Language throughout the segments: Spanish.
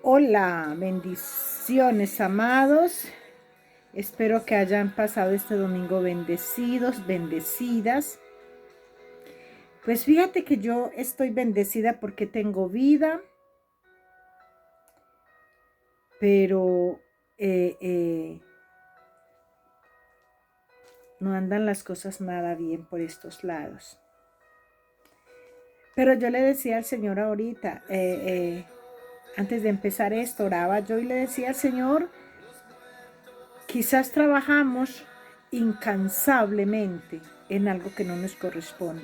Hola, bendiciones amados. Espero que hayan pasado este domingo bendecidos, bendecidas. Pues fíjate que yo estoy bendecida porque tengo vida, pero no andan las cosas nada bien por estos lados. Pero yo le decía al Señor ahorita, antes de empezar esto, oraba yo y le decía al Señor, quizás trabajamos incansablemente en algo que no nos corresponde.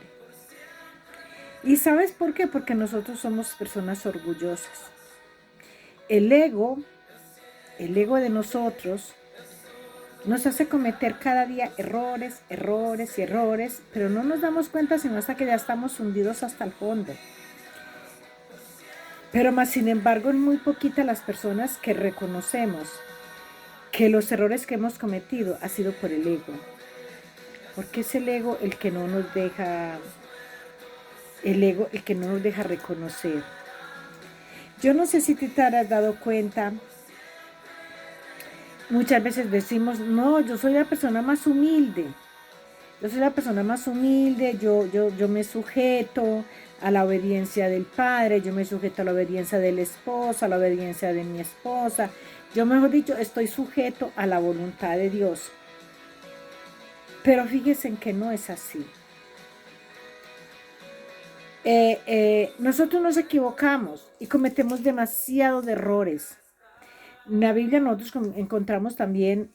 ¿Y sabes por qué? Porque nosotros somos personas orgullosas. El ego, el ego de nosotros, nos hace cometer cada día errores, errores y errores, pero no nos damos cuenta sino hasta que ya estamos hundidos hasta el fondo. Pero más sin embargo, es muy poquitas las personas que reconocemos que los errores que hemos cometido ha sido por el ego. Porque es el ego el que no nos deja, el que no nos deja reconocer. Yo no sé si te habrás dado cuenta, muchas veces decimos, no, yo soy la persona más humilde. Yo soy la persona más humilde, yo me sujeto a la obediencia del padre, yo me sujeto a la obediencia del esposo, a la obediencia de mi esposa. Yo, mejor dicho, estoy sujeto a la voluntad de Dios. Pero fíjense en que no es así. Nosotros nos equivocamos y cometemos demasiados errores. En la Biblia nosotros encontramos también,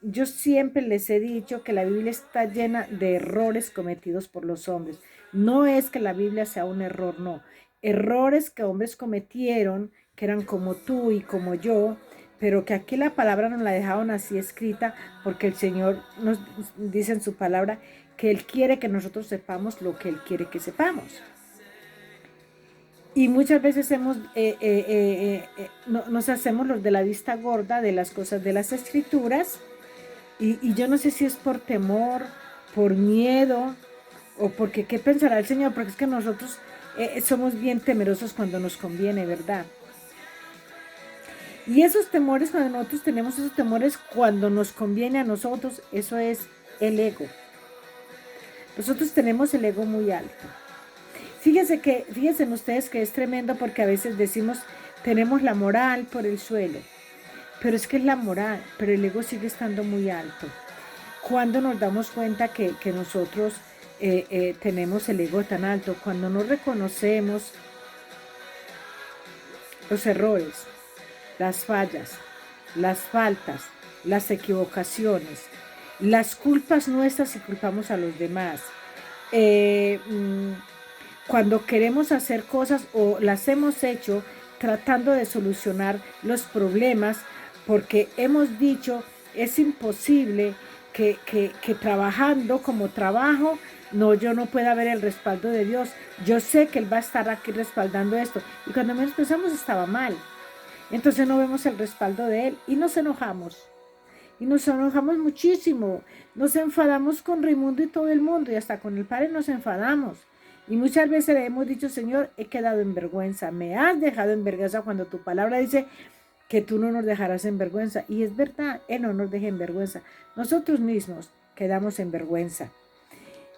yo siempre les he dicho que la Biblia está llena de errores cometidos por los hombres. No es que la Biblia sea un error, no. Errores que hombres cometieron, que eran como tú y como yo, pero que aquí la palabra nos la dejaron así escrita porque el Señor nos dice en su palabra que Él quiere que nosotros sepamos lo que Él quiere que sepamos. Y muchas veces nos hacemos los de la vista gorda de las cosas de las escrituras y yo no sé si es por temor, por miedo o porque qué pensará el Señor, porque es que nosotros somos bien temerosos cuando nos conviene, ¿verdad? Y esos temores, cuando nosotros tenemos esos temores, cuando nos conviene a nosotros, eso es el ego. Nosotros tenemos el ego muy alto. Fíjense ustedes que es tremendo porque a veces decimos, tenemos la moral por el suelo, pero es que es la moral, pero el ego sigue estando muy alto. Cuando nos damos cuenta que nosotros tenemos el ego tan alto, cuando no reconocemos los errores, las fallas, las faltas, las equivocaciones, las culpas nuestras y culpamos a los demás. Cuando queremos hacer cosas o las hemos hecho tratando de solucionar los problemas porque hemos dicho es imposible que trabajando como trabajo, no, yo no pueda ver el respaldo de Dios. Yo sé que Él va a estar aquí respaldando esto. Y cuando menos pensamos estaba mal. Entonces no vemos el respaldo de Él y nos enojamos. Y nos enojamos muchísimo. Nos enfadamos con Raimundo y todo el mundo y hasta con el Padre nos enfadamos. Y muchas veces le hemos dicho, Señor, he quedado en vergüenza. Me has dejado en vergüenza cuando tu palabra dice que tú no nos dejarás en vergüenza. Y es verdad, Él no nos deja en vergüenza. Nosotros mismos quedamos en vergüenza.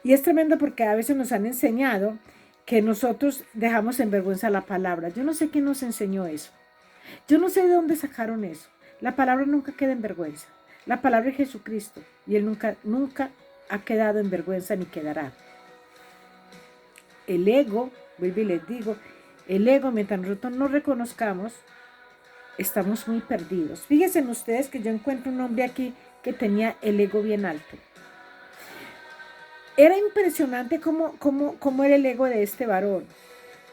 Y es tremendo porque a veces nos han enseñado que nosotros dejamos en vergüenza la palabra. Yo no sé quién nos enseñó eso. Yo no sé de dónde sacaron eso. La palabra nunca queda en vergüenza. La palabra es Jesucristo y Él nunca ha quedado en vergüenza ni quedará. El ego, vuelvo y les digo, el ego, mientras nosotros no reconozcamos, estamos muy perdidos. Fíjense ustedes que yo encuentro un hombre aquí que tenía el ego bien alto. Era impresionante cómo era el ego de este varón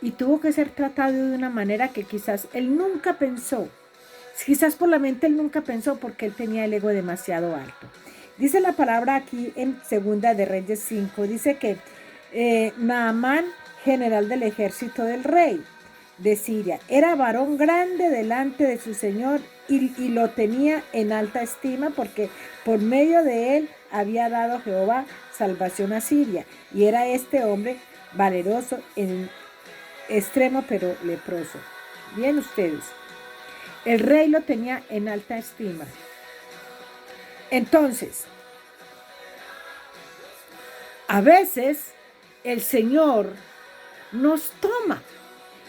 y tuvo que ser tratado de una manera que quizás él nunca pensó. Quizás por la mente él nunca pensó porque él tenía el ego demasiado alto. Dice la palabra aquí en Segunda de Reyes 5, dice que Naamán, general del ejército del rey de Siria, era varón grande delante de su señor y lo tenía en alta estima porque por medio de él había dado Jehová salvación a Siria. Y era este hombre valeroso en extremo pero leproso. Bien ustedes. El rey lo tenía en alta estima. Entonces, a veces el Señor nos toma.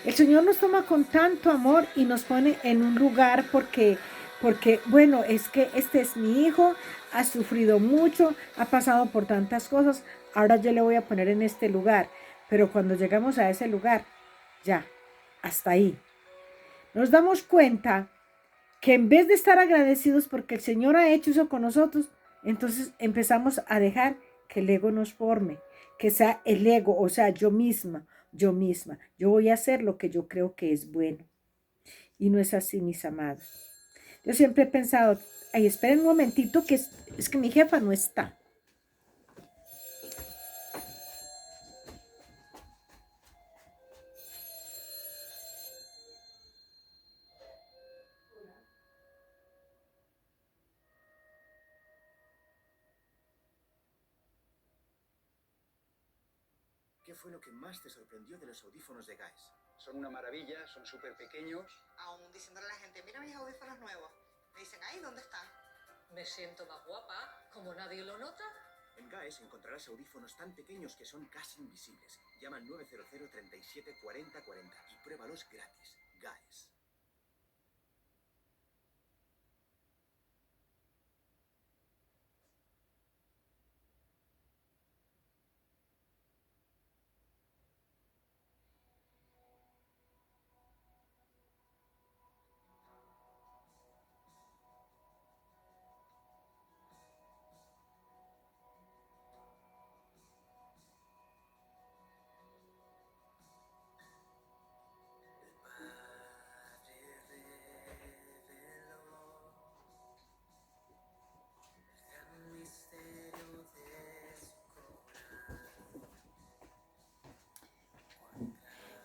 El Señor nos toma con tanto amor y nos pone en un lugar porque, bueno, es que este es mi hijo, ha sufrido mucho, ha pasado por tantas cosas, ahora yo le voy a poner en este lugar. Pero cuando llegamos a ese lugar, ya, hasta ahí. Nos damos cuenta que en vez de estar agradecidos porque el Señor ha hecho eso con nosotros, entonces empezamos a dejar que el ego nos forme, que sea el ego, o sea, yo misma, yo voy a hacer lo que yo creo que es bueno. Y no es así, mis amados. Yo siempre he pensado, ay, esperen un momentito, que es que mi jefa no está. ¿Qué fue lo que más te sorprendió de los audífonos de Guys? Son una maravilla, son súper pequeños. Aún diciéndole a la gente, mira mis audífonos nuevos. Me dicen, ay, ¿dónde están? Me siento más guapa, como nadie lo nota. En Guys encontrarás audífonos tan pequeños que son casi invisibles. Llama al 900 37 40 40 y pruébalos gratis. Guys.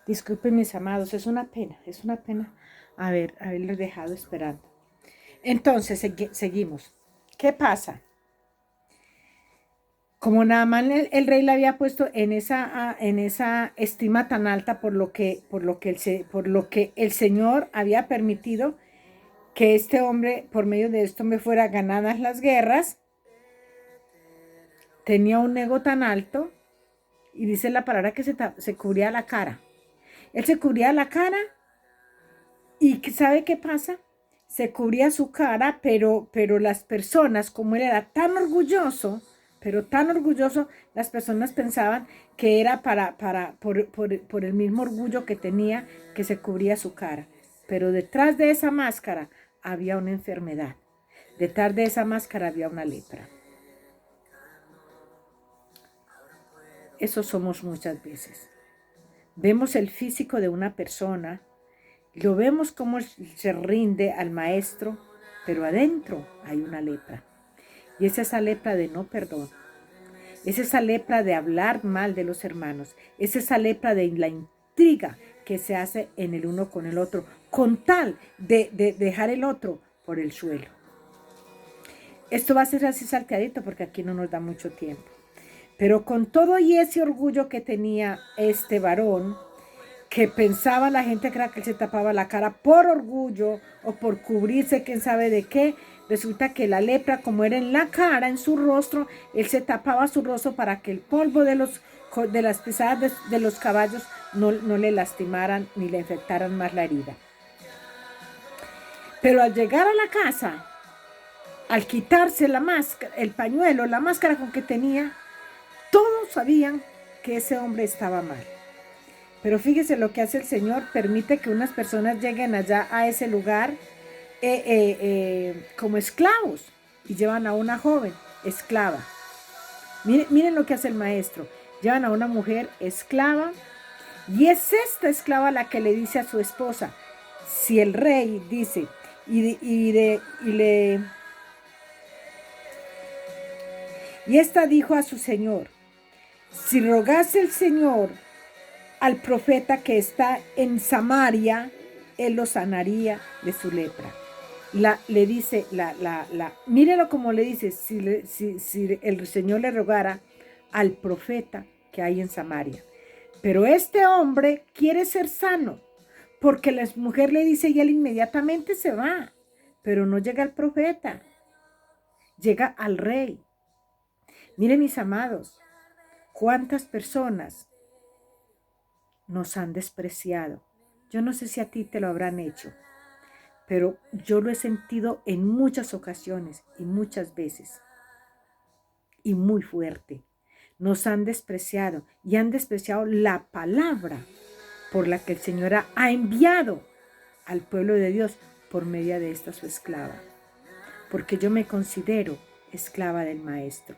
Disculpen, mis amados, es una pena haberlos dejado esperando. Entonces, seguimos. ¿Qué pasa? Como Naamán el rey le había puesto en esa estima tan alta por lo que el Señor había permitido que este hombre, por medio de esto, me fuera ganadas las guerras, tenía un ego tan alto, y dice la palabra que se cubría la cara. Él se cubría la cara y ¿sabe qué pasa? Se cubría su cara, pero las personas, como él era tan orgulloso, las personas pensaban que era por el mismo orgullo que tenía, que se cubría su cara. Pero detrás de esa máscara había una enfermedad. Detrás de esa máscara había una lepra. Eso somos muchas veces. Vemos el físico de una persona, lo vemos como se rinde al maestro, pero adentro hay una lepra. Y es esa lepra de no perdón. Es esa lepra de hablar mal de los hermanos. Es esa lepra de la intriga que se hace en el uno con el otro, con tal de dejar el otro por el suelo. Esto va a ser así salteadito porque aquí no nos da mucho tiempo. Pero con todo y ese orgullo que tenía este varón, que pensaba la gente que era que él se tapaba la cara por orgullo o por cubrirse, quién sabe de qué, resulta que la lepra, como era en la cara, en su rostro, él se tapaba su rostro para que el polvo de las pisadas de los caballos no le lastimaran ni le infectaran más la herida. Pero al llegar a la casa, al quitarse la máscara, el pañuelo, la máscara con que tenía, todos sabían que ese hombre estaba mal. Pero fíjese lo que hace el Señor, permite que unas personas lleguen allá a ese lugar como esclavos y llevan a una joven esclava. Miren lo que hace el maestro, llevan a una mujer esclava y es esta esclava la que le dice a su esposa, si el rey dice y esta dijo a su señor, si rogase el Señor al profeta que está en Samaria, él lo sanaría de su lepra. Le dice, mírelo como le dice, si el Señor le rogara al profeta que hay en Samaria. Pero este hombre quiere ser sano, porque la mujer le dice y él inmediatamente se va, pero no llega el profeta, llega al rey. Miren mis amados, cuántas personas nos han despreciado. Yo no sé si a ti te lo habrán hecho, pero yo lo he sentido en muchas ocasiones y muchas veces, y muy fuerte. Nos han despreciado y han despreciado la palabra por la que el Señor ha enviado al pueblo de Dios por medio de esta su esclava, porque yo me considero esclava del Maestro.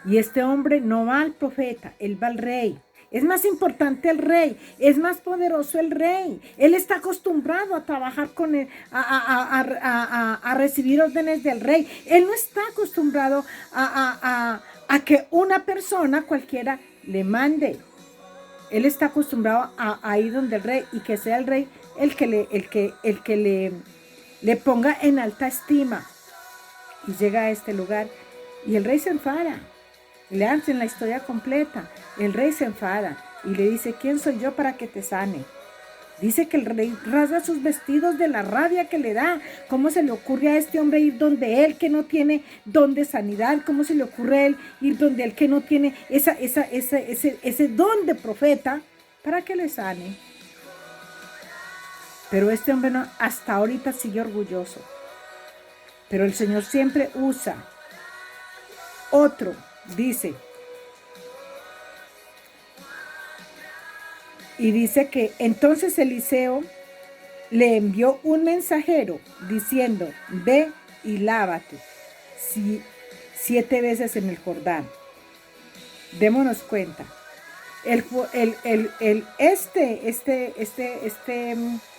Y este hombre no va al profeta, él va al rey. Es más importante el rey, es más poderoso el rey. Él está acostumbrado a trabajar con él, a recibir órdenes del rey. Él no está acostumbrado a que una persona cualquiera le mande. Él está acostumbrado a ir donde el rey y que sea el rey el que le ponga en alta estima. Y llega a este lugar y el rey se enfada. Lean la historia completa. El rey se enfada y le dice, ¿quién soy yo para que te sane? Dice que el rey rasga sus vestidos de la rabia que le da. ¿Cómo se le ocurre a este hombre ir donde él que no tiene don de sanidad? ¿Cómo se le ocurre a él ir donde él que no tiene ese don de profeta para que le sane? Pero este hombre no, hasta ahorita sigue orgulloso. Pero el Señor siempre usa otro. Dice, y dice que entonces Eliseo le envió un mensajero diciendo, ve y lávate 7 veces en el Jordán. Démonos cuenta,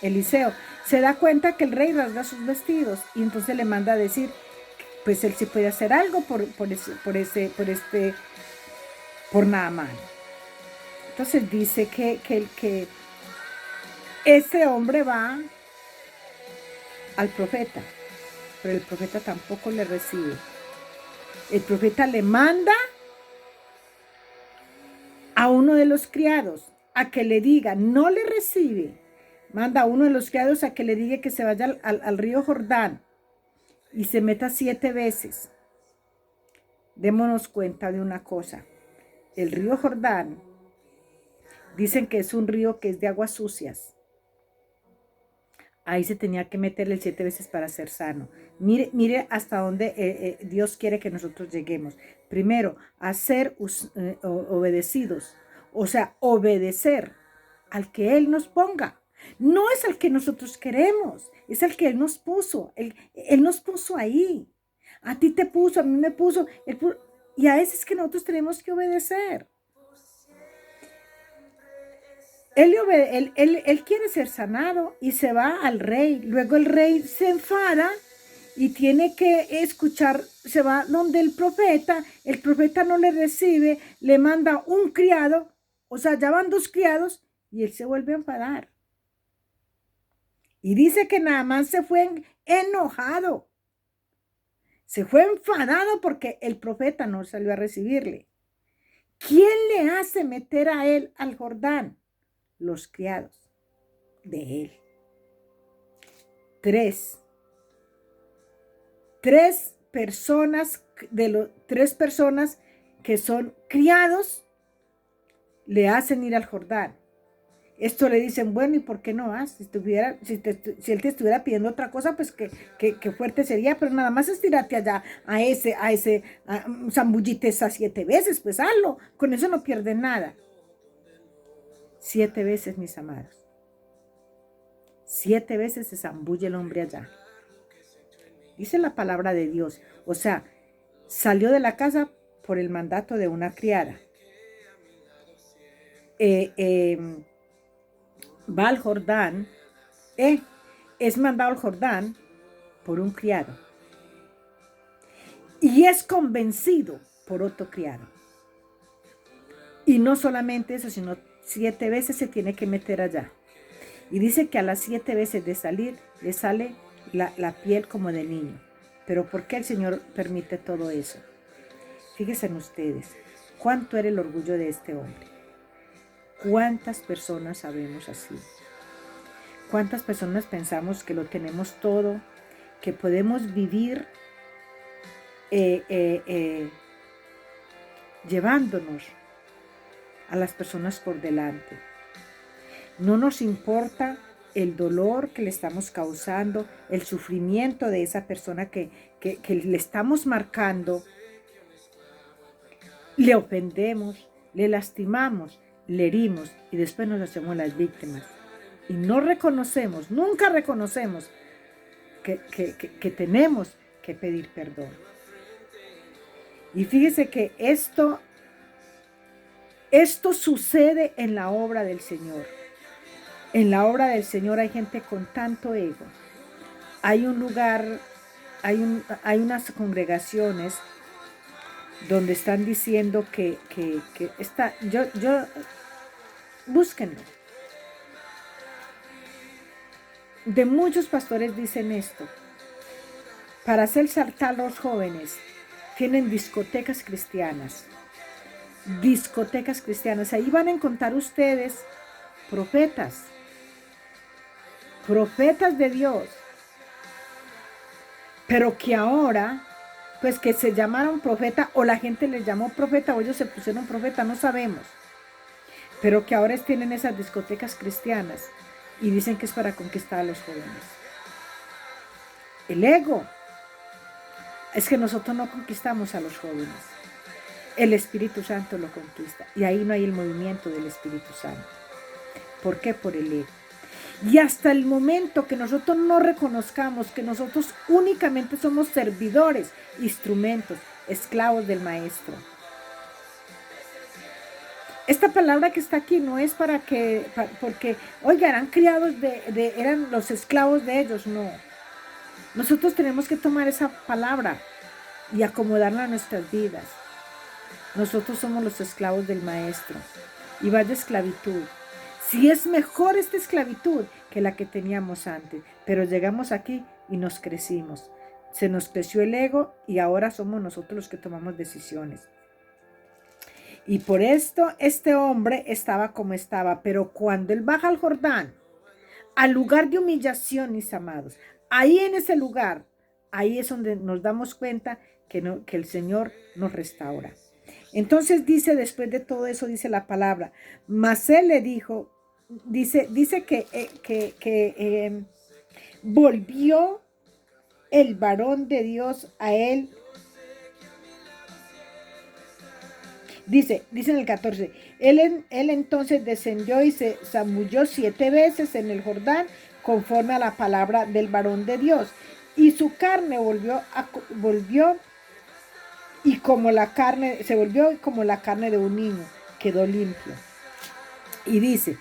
Eliseo se da cuenta que el rey rasga sus vestidos y entonces le manda a decir, pues él sí puede hacer algo por Naamán. Entonces dice que ese hombre va al profeta, pero el profeta tampoco le recibe. El profeta le manda a uno de los criados a que le diga, no le recibe, manda a uno de los criados a que le diga que se vaya al río Jordán y se meta 7 veces. Démonos cuenta de una cosa. El río Jordán, dicen que es un río que es de aguas sucias. Ahí se tenía que meterle 7 veces para ser sano. Mire hasta dónde Dios quiere que nosotros lleguemos. Primero, a ser obedecidos. O sea, obedecer al que Él nos ponga. No es al que nosotros queremos, es al que Él nos puso. Él nos puso ahí. A ti te puso, a mí me puso. Y a eso es que nosotros tenemos que obedecer. Él quiere ser sanado y se va al rey. Luego el rey se enfada y tiene que escuchar, se va donde el profeta no le recibe, le manda un criado, o sea, ya van 2 criados y él se vuelve a enfadar. Y dice que Naamán se fue enojado, se fue enfadado porque el profeta no salió a recibirle. ¿Quién le hace meter a él al Jordán? Los criados de él. 3 personas, de 3 personas que son criados, le hacen ir al Jordán. Esto le dicen, bueno, ¿y por qué no vas? Si él te estuviera pidiendo otra cosa, pues que fuerte sería, pero nada más estírate allá zambullite esas 7 veces, pues hazlo, con eso no pierdes nada. 7 veces, mis amados. 7 veces se zambulle el hombre allá. Dice la palabra de Dios. O sea, salió de la casa por el mandato de una criada. Va al Jordán. Es mandado al Jordán por un criado. Y es convencido por otro criado. Y no solamente eso, sino 7 veces se tiene que meter allá. Y dice que a las 7 veces de salir, le sale la piel como de niño. Pero ¿por qué el Señor permite todo eso? Fíjense en ustedes, cuánto era el orgullo de este hombre. ¿Cuántas personas sabemos así? ¿Cuántas personas pensamos que lo tenemos todo, que podemos vivir llevándonos a las personas por delante? No nos importa el dolor que le estamos causando, el sufrimiento de esa persona que le estamos marcando. Le ofendemos, le lastimamos, le herimos y después nos hacemos las víctimas. Y no reconocemos, nunca reconocemos que tenemos que pedir perdón. Y fíjese que esto sucede en la obra del Señor. En la obra del Señor hay gente con tanto ego. Hay un lugar, hay unas congregaciones donde están diciendo que está, búsquenlo. De muchos pastores dicen esto. Para hacer saltar a los jóvenes, tienen discotecas cristianas. Discotecas cristianas. Ahí van a encontrar ustedes profetas de Dios, pero que ahora, pues que se llamaron profeta, o la gente les llamó profeta, o ellos se pusieron profeta, no sabemos, pero que ahora tienen esas discotecas cristianas y dicen que es para conquistar a los jóvenes. El ego es que nosotros no conquistamos a los jóvenes, el Espíritu Santo lo conquista, y ahí no hay el movimiento del Espíritu Santo. ¿Por qué? Por el ego. Y hasta el momento que nosotros no reconozcamos que nosotros únicamente somos servidores, instrumentos, esclavos del Maestro. Esta palabra que está aquí no es porque, oiga, eran criados eran los esclavos de ellos, no. Nosotros tenemos que tomar esa palabra y acomodarla a nuestras vidas. Nosotros somos los esclavos del Maestro y vaya esclavitud. Si es mejor esta esclavitud que la que teníamos antes, pero llegamos aquí y nos crecimos. Se nos creció el ego y ahora somos nosotros los que tomamos decisiones. Y por esto este hombre estaba como estaba, pero cuando él baja al Jordán, al lugar de humillación, mis amados, ahí en ese lugar, ahí es donde nos damos cuenta que el Señor nos restaura. Entonces dice, después de todo eso, dice la palabra, mas él le dijo, dice que volvió el varón de Dios a él. Dice en el 14, él entonces descendió y se zambulló 7 veces en el Jordán, conforme a la palabra del varón de Dios. Y su carne se volvió como la carne de un niño, quedó limpio. Y dice,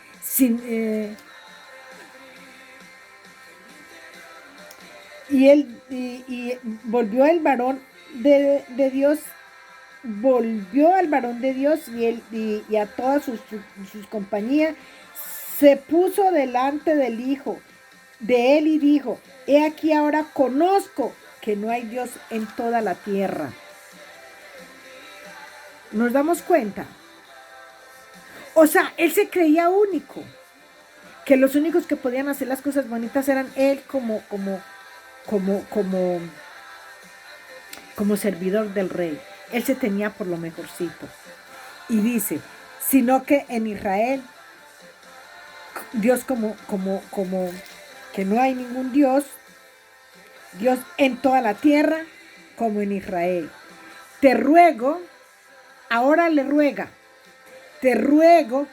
volvió el varón de Dios, volvió al varón de Dios y a todas sus compañías, se puso delante del hijo de él y dijo, he aquí ahora conozco que no hay Dios en toda la tierra. ¿Nos damos cuenta? O sea, él se creía único, que los únicos que podían hacer las cosas bonitas eran él como servidor del rey. Él se tenía por lo mejorcito. Y dice, sino que en Israel, Dios como que no hay ningún Dios en toda la tierra como en Israel. Te ruego, ahora le ruega, te ruego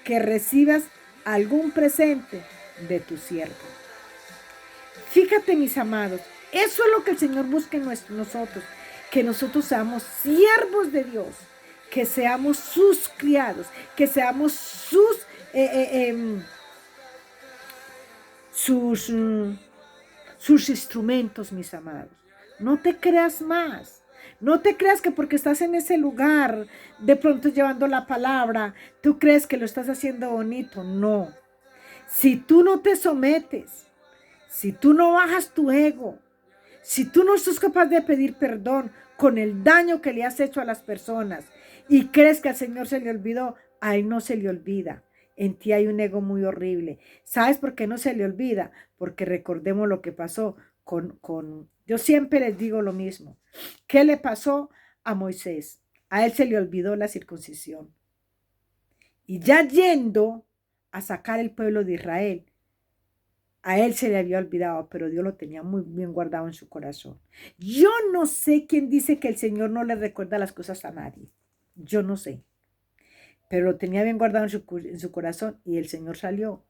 que recibas algún presente de tu siervo. Fíjate, mis amados, eso es lo que el Señor busca en nosotros, que nosotros seamos siervos de Dios, que seamos sus criados, que seamos sus instrumentos, mis amados. No te creas más. No te creas que porque estás en ese lugar, de pronto llevando la palabra, tú crees que lo estás haciendo bonito. No. Si tú no te sometes, si tú no bajas tu ego, si tú no sos capaz de pedir perdón con el daño que le has hecho a las personas y crees que al Señor se le olvidó, A él no se le olvida. En ti hay un ego muy horrible. ¿Sabes por qué no se le olvida? Porque recordemos lo que pasó yo siempre les digo lo mismo. ¿Qué le pasó a Moisés? A él se le olvidó la circuncisión. Y ya yendo a sacar el pueblo de Israel, a él se le había olvidado, pero Dios lo tenía muy bien guardado en su corazón. Yo no sé quién dice que el Señor no le recuerda las cosas a nadie. Yo no sé. Pero lo tenía bien guardado en su corazón y el Señor salió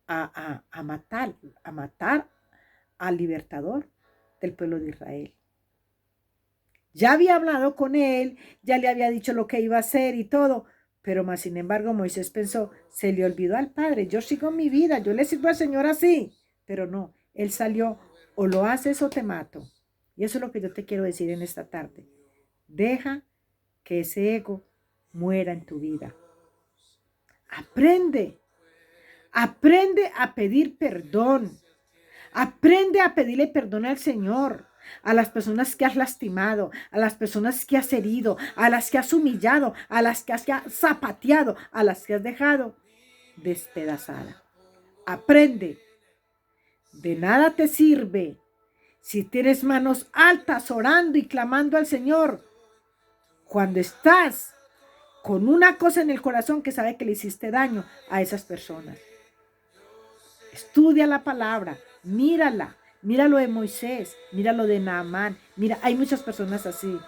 a matar al libertador del pueblo de Israel. Ya había hablado con él, ya le había dicho lo que iba a hacer y todo, pero más sin embargo Moisés pensó, se le olvidó al Padre, yo sigo mi vida, yo le sirvo al Señor así, pero no, él salió, o lo haces o te mato. Y eso es lo que yo te quiero decir en esta tarde. Deja que ese ego muera en tu vida. Aprende a pedir perdón. Aprende a pedirle perdón al Señor, a las personas que has lastimado, a las personas que has herido, a las que has humillado, a las que has zapateado, a las que has dejado despedazada. Aprende. De nada te sirve si tienes manos altas orando y clamando al Señor cuando estás con una cosa en el corazón que sabe que le hiciste daño a esas personas. Estudia la palabra, mírala, mira lo de Moisés, mira lo de Naamán, mira, hay muchas personas así,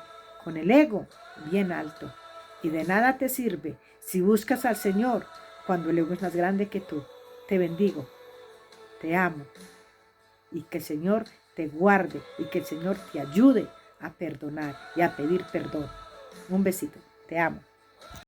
con el ego bien alto. Y de nada te sirve si buscas al Señor cuando el ego es más grande que tú. Te bendigo, te amo, y que el Señor te guarde, y que el Señor te ayude a perdonar y a pedir perdón. Un besito, te amo.